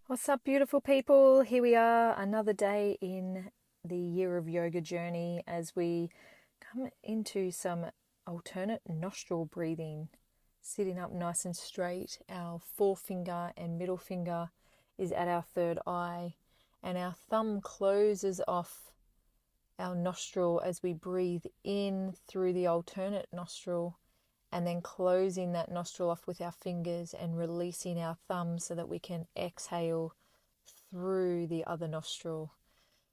What's up, beautiful people? Here we are, another day in the year of yoga journey as we come into some alternate nostril breathing. Sitting up nice and straight, our forefinger and middle finger is at our third eye, and our thumb closes off our nostril as we breathe in through the alternate nostril, and then closing that nostril off with our fingers and releasing our thumb so that we can exhale through the other nostril.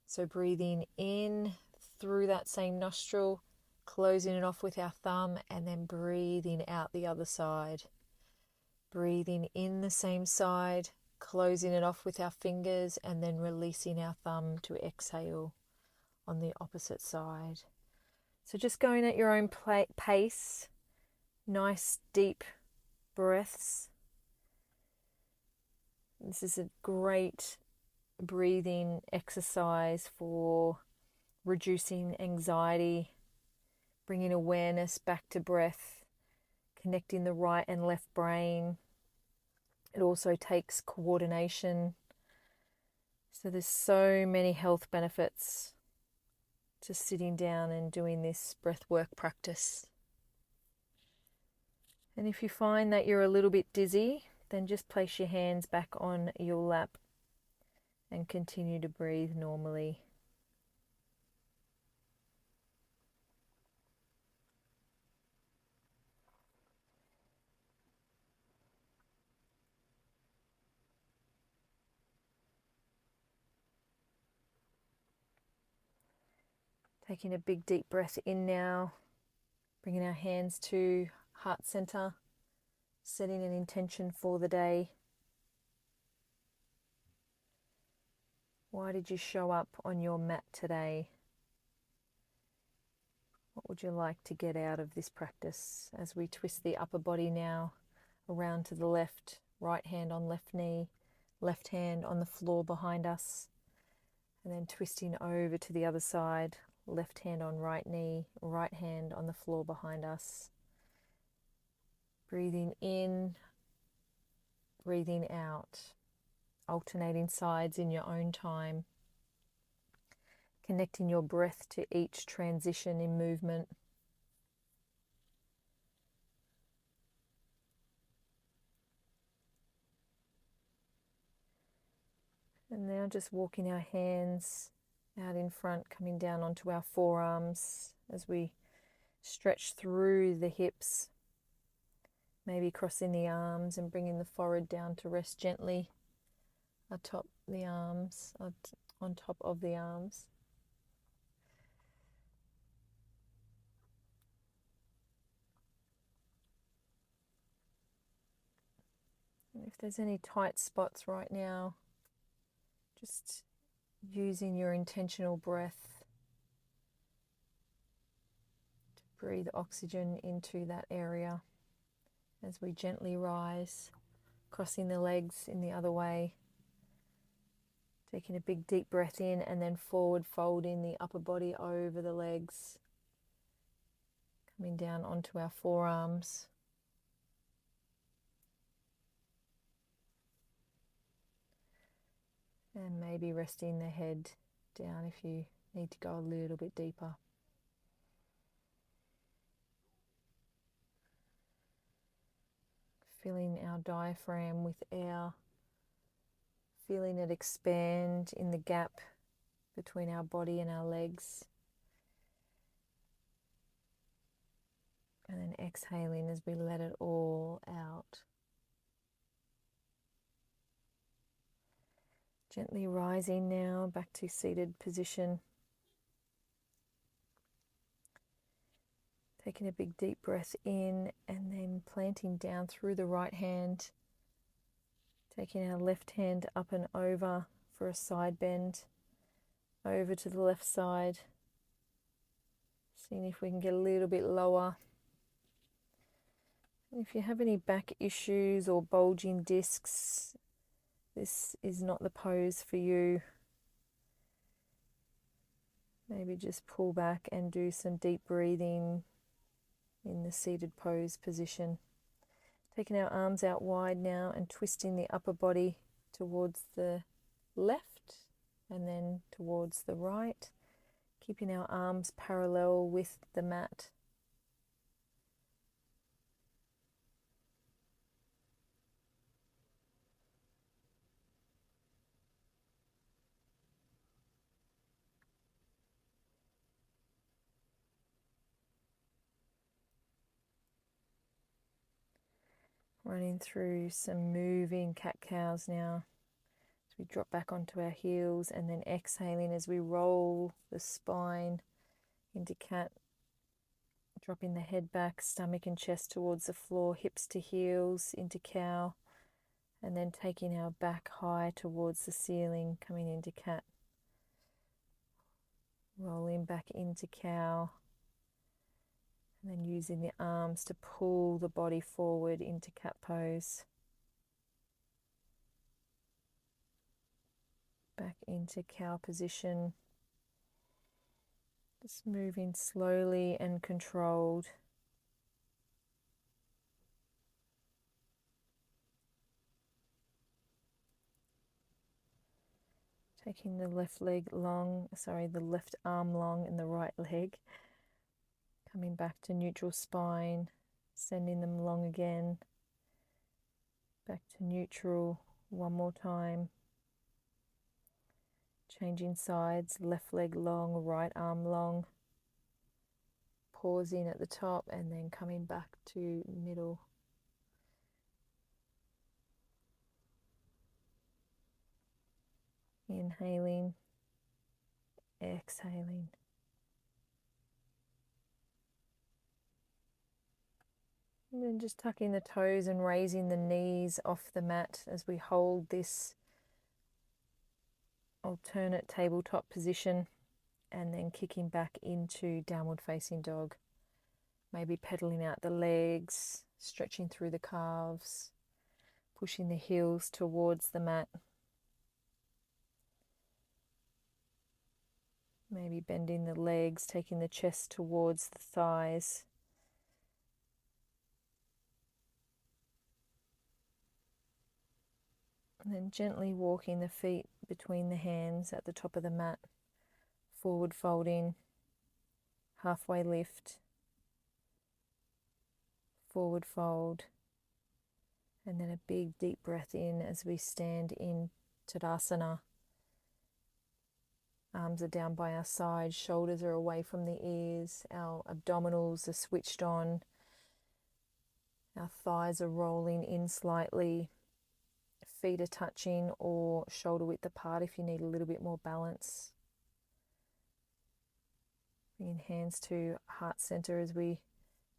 So breathing in through that same nostril, closing it off with our thumb, and then breathing out the other side. Breathing in the same side, closing it off with our fingers, and then releasing our thumb to exhale on the opposite side. So just going at your own pace. Nice deep breaths. This is a great breathing exercise for reducing anxiety, bringing awareness back to breath, connecting the right and left brain. It also takes coordination. So there's so many health benefits to sitting down and doing this breathwork practice. And if you find that you're a little bit dizzy, then just place your hands back on your lap and continue to breathe normally. Taking a big deep breath in now, bringing our hands to heart center, setting an intention for the day. Why did you show up on your mat today? What would you like to get out of this practice as we twist the upper body now around to the left, right hand on left knee, left hand on the floor behind us, and then twisting over to the other side, left hand on right knee, right hand on the floor behind us. Breathing in, breathing out, alternating sides in your own time, connecting your breath to each transition in movement. And now just walking our hands out in front, coming down onto our forearms as we stretch through the hips, maybe crossing the arms and bringing the forehead down to rest gently atop the arms, on top of the arms. And if there's any tight spots right now, just using your intentional breath to breathe oxygen into that area as we gently rise, crossing the legs in the other way, taking a big deep breath in and then forward folding the upper body over the legs, coming down onto our forearms. And maybe resting the head down if you need to go a little bit deeper. Filling our diaphragm with air, feeling it expand in the gap between our body and our legs. And then exhaling as we let it all out. Gently rising now back to seated position. Taking a big deep breath in and then planting down through the right hand. Taking our left hand up and over for a side bend. Over to the left side. Seeing if we can get a little bit lower. And if you have any back issues or bulging discs, this is not the pose for you. Maybe just pull back and do some deep breathing in the seated pose position. Taking our arms out wide now and twisting the upper body towards the left and then towards the right, keeping our arms parallel with the mat. Running through some moving cat-cows now as we drop back onto our heels, and then exhaling as we roll the spine into cat, dropping the head back, stomach and chest towards the floor, hips to heels into cow, and then taking our back high towards the ceiling, coming into cat, rolling back into cow, and then using the arms to pull the body forward into cat pose. Back into cow position. Just moving slowly and controlled. Taking the left arm long and the right leg. Coming back to neutral spine, sending them long again. Back to neutral one more time. Changing sides, left leg long, right arm long. Pausing at the top and then coming back to middle. Inhaling, exhaling. And then just tucking the toes and raising the knees off the mat as we hold this alternate tabletop position, and then kicking back into downward facing dog. Maybe pedaling out the legs, stretching through the calves, pushing the heels towards the mat. Maybe bending the legs, taking the chest towards the thighs. And then gently walking the feet between the hands at the top of the mat. Forward folding, halfway lift, forward fold, and then a big deep breath in as we stand in Tadasana. Arms are down by our sides, shoulders are away from the ears, our abdominals are switched on, our thighs are rolling in slightly, feet are touching or shoulder width apart if you need a little bit more balance. Bringing hands to heart center as we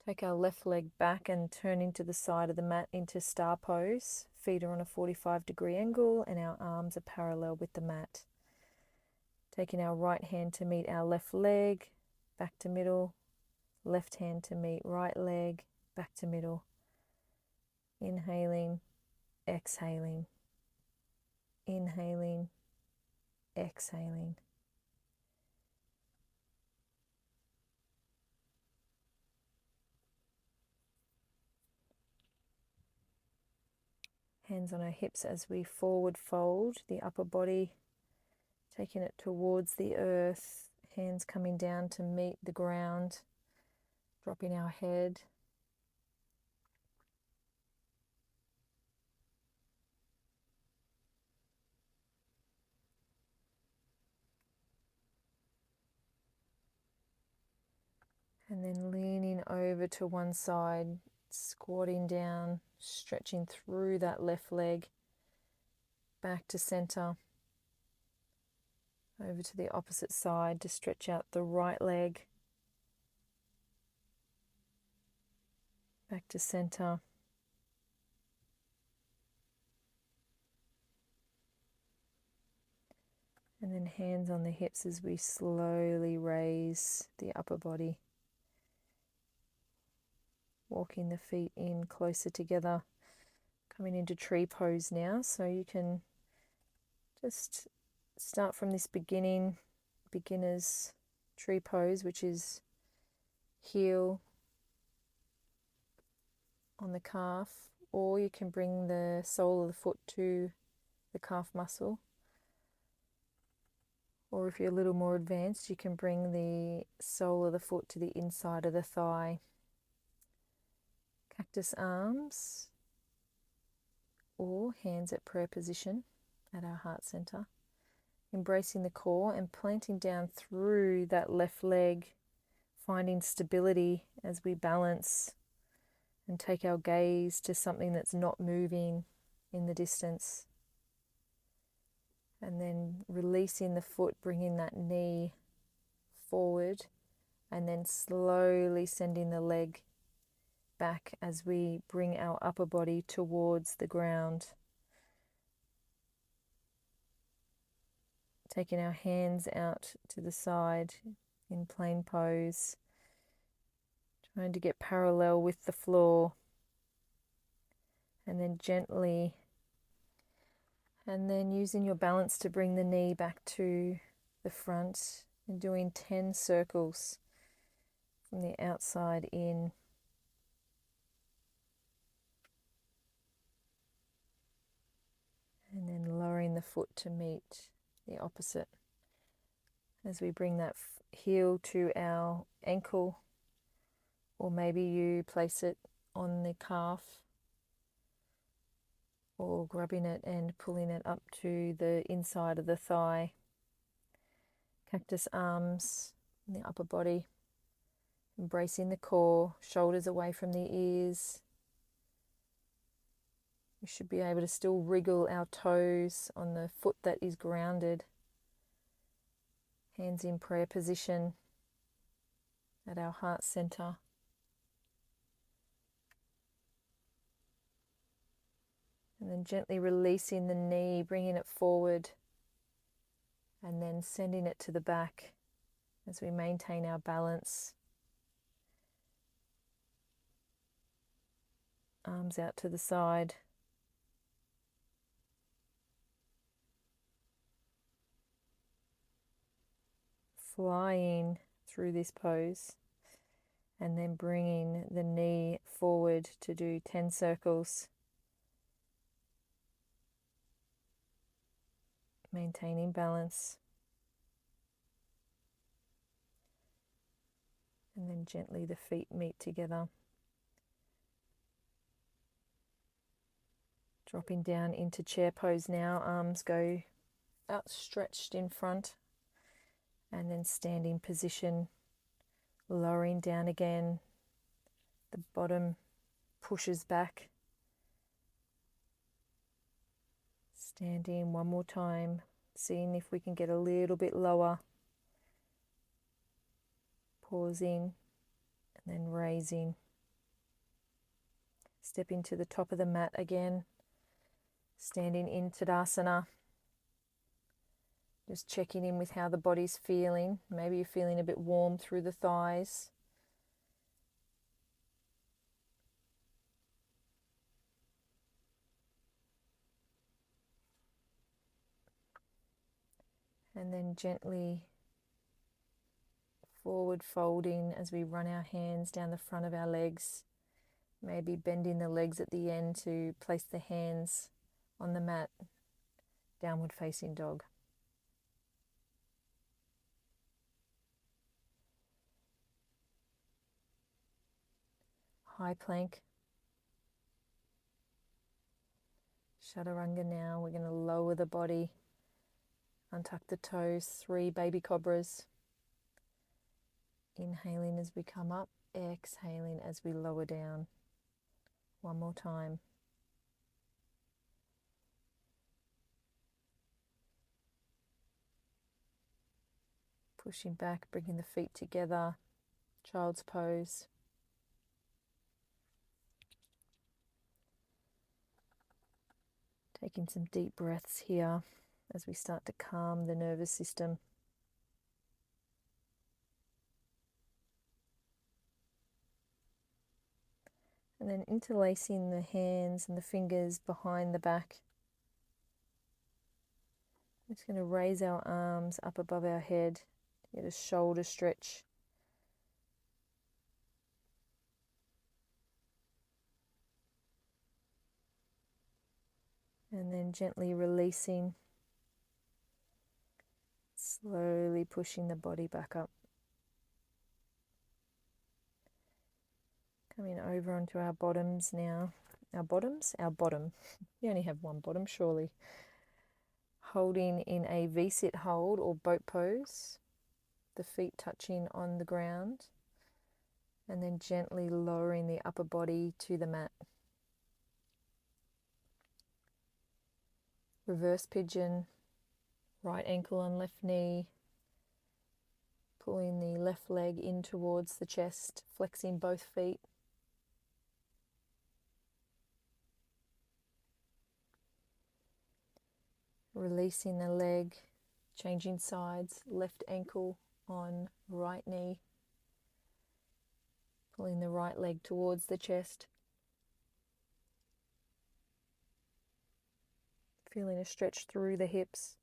take our left leg back and turn into the side of the mat into star pose. Feet are on a 45-degree angle and our arms are parallel with the mat. Taking our right hand to meet our left leg, back to middle. Left hand to meet right leg, back to middle. Inhaling, exhaling. Inhaling, exhaling. Hands on our hips as we forward fold the upper body, taking it towards the earth, hands coming down to meet the ground, dropping our head. And then leaning over to one side, squatting down, stretching through that left leg, back to center. Over to the opposite side to stretch out the right leg. Back to center. And then hands on the hips as we slowly raise the upper body. Walking the feet in closer together. Coming into tree pose now, so you can just start from this beginner's tree pose, which is heel on the calf, or you can bring the sole of the foot to the the calf muscle. Or if you're a little more advanced, you can bring the sole of the foot to the inside of the thigh. Cactus arms or hands at prayer position at our heart center. Embracing the core and planting down through that left leg, finding stability as we balance and take our gaze to something that's not moving in the distance. And then releasing the foot, bringing that knee forward, and then slowly sending the leg back as we bring our upper body towards the ground. Taking our hands out to the side in plain pose, trying to get parallel with the floor, and then gently, and then using your balance to bring the knee back to the front and doing 10 circles from the outside in. And then lowering the foot to meet the opposite as we bring that heel to our ankle, or maybe you place it on the calf, or grabbing it and pulling it up to the inside of the thigh. Cactus arms in the upper body, embracing the core, shoulders away from the ears. We should be able to still wriggle our toes on the foot that is grounded. Hands in prayer position at our heart center. And then gently releasing the knee, bringing it forward, and then sending it to the back as we maintain our balance. Arms out to the side. Flying through this pose, and then bringing the knee forward to do 10 circles. Maintaining balance. And then gently the feet meet together. Dropping down into chair pose now. Arms go outstretched in front. And then standing position. Lowering down again. The bottom pushes back. Standing one more time. Seeing if we can get a little bit lower. Pausing and then raising. Stepping to the top of the mat again. Standing in Tadasana. Just checking in with how the body's feeling. Maybe you're feeling a bit warm through the thighs. And then gently forward folding as we run our hands down the front of our legs. Maybe bending the legs at the end to place the hands on the mat. Downward facing dog. High plank. Chaturanga now. We're going to lower the body. Untuck the toes. 3 baby cobras. Inhaling as we come up. Exhaling as we lower down. One more time. Pushing back, bringing the feet together. Child's pose. Taking some deep breaths here as we start to calm the nervous system. And then interlacing the hands and the fingers behind the back. I'm just going to raise our arms up above our head, get a shoulder stretch. And then gently releasing, slowly pushing the body back up. Coming over onto our bottoms now. Our bottoms? Our bottom. You only have one bottom, surely. Holding in a V-sit hold or boat pose. The feet touching on the ground. And then gently lowering the upper body to the mat. Reverse pigeon. Right ankle on left knee. Pulling the left leg in towards the chest. Flexing both feet. Releasing the leg, changing sides, left ankle on right knee, pulling the right leg towards the chest, feeling a stretch through the hips,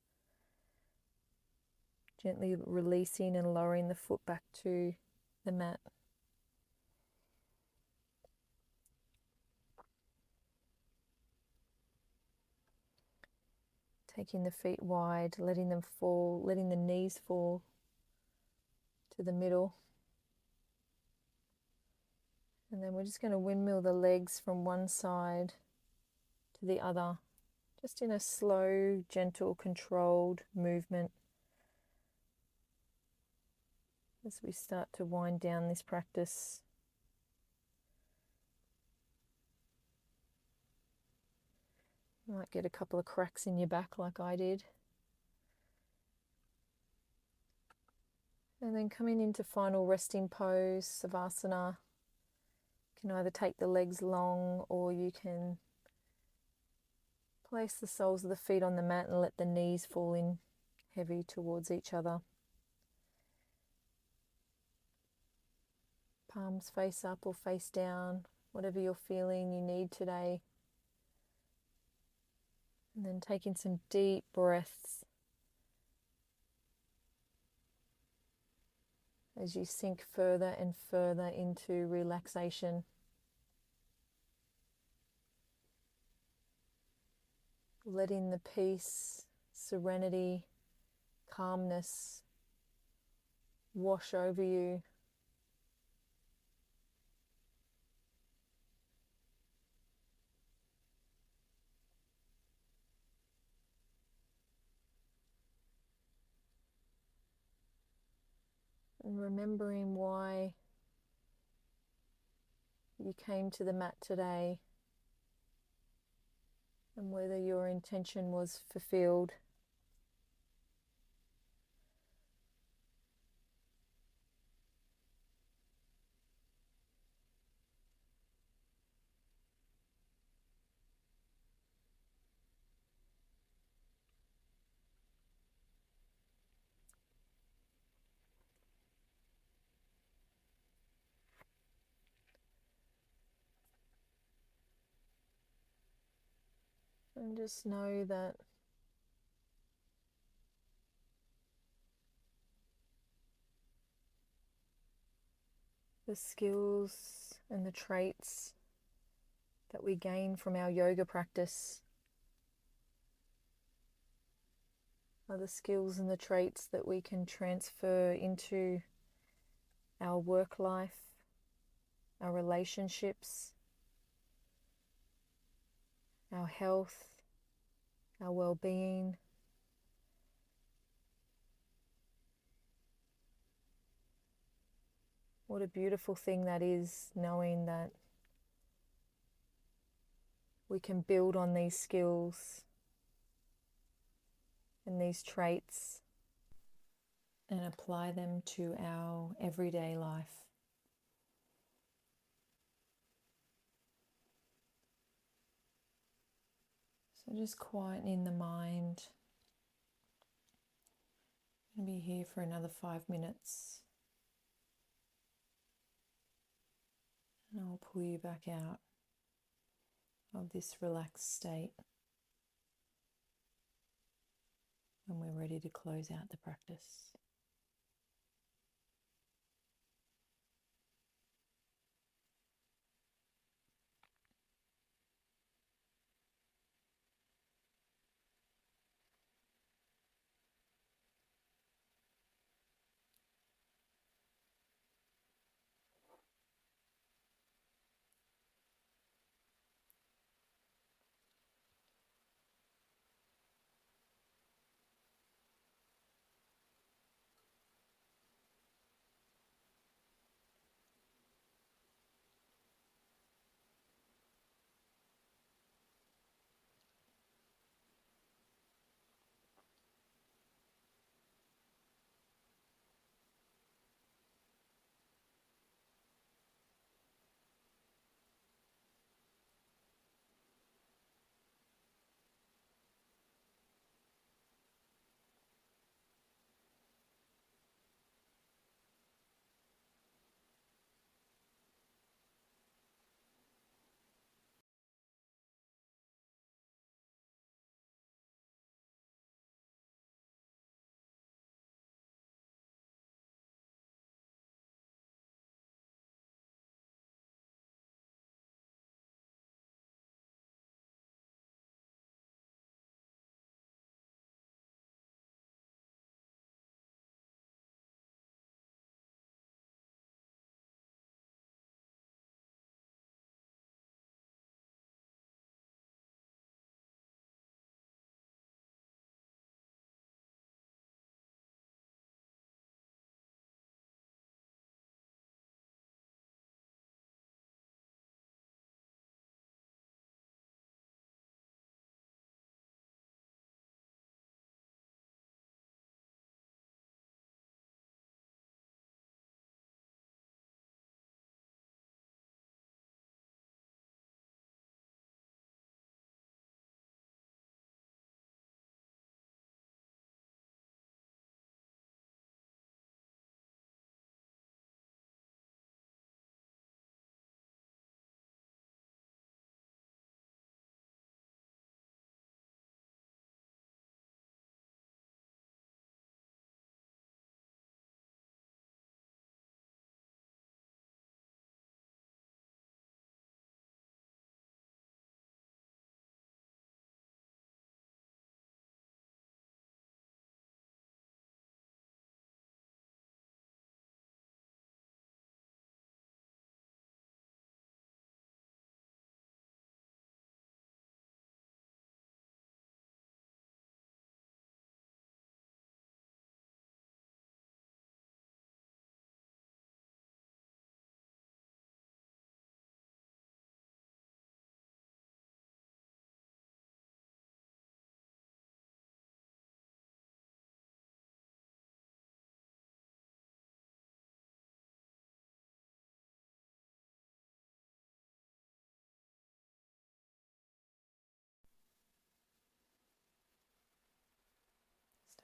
gently releasing and lowering the foot back to the mat. Taking the feet wide, letting them fall, letting the knees fall to the middle. And then we're just going to windmill the legs from one side to the other, just in a slow, gentle, controlled movement as we start to wind down this practice. You might get a couple of cracks in your back like I did. And then coming into final resting pose, Savasana. You can either take the legs long or you can place the soles of the feet on the mat and let the knees fall in heavy towards each other. Palms face up or face down, whatever you're feeling you need today. And then taking some deep breaths as you sink further and further into relaxation. Letting the peace, serenity, calmness wash over you. And remembering why you came to the mat today and whether your intention was fulfilled. And just know that the skills and the traits that we gain from our yoga practice are the skills and the traits that we can transfer into our work life, our relationships, our health, our well-being. What a beautiful thing that is, knowing that we can build on these skills and these traits and apply them to our everyday life. So just quietening the mind. I'm going to be here for another 5 minutes. And I'll pull you back out of this relaxed state when we're ready to close out the practice.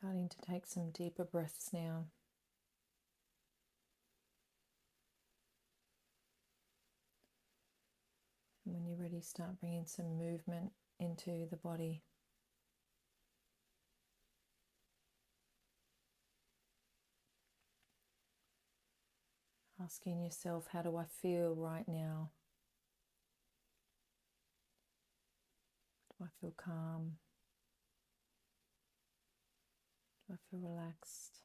Starting to take some deeper breaths now. And when you're ready, start bringing some movement into the body. Asking yourself, how do I feel right now? Do I feel calm? Do I feel relaxed?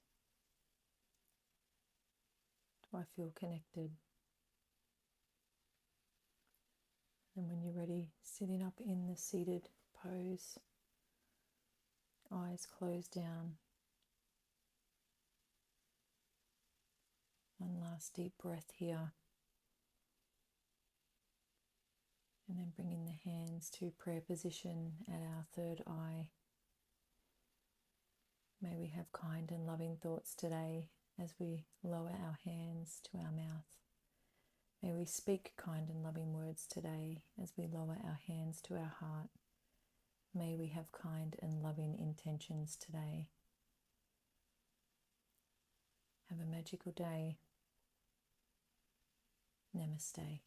Do I feel connected? And when you're ready, sitting up in the seated pose, eyes closed down. One last deep breath here. And then bringing the hands to prayer position at our third eye. May we have kind and loving thoughts today as we lower our hands to our mouth. May we speak kind and loving words today as we lower our hands to our heart. May we have kind and loving intentions today. Have a magical day. Namaste.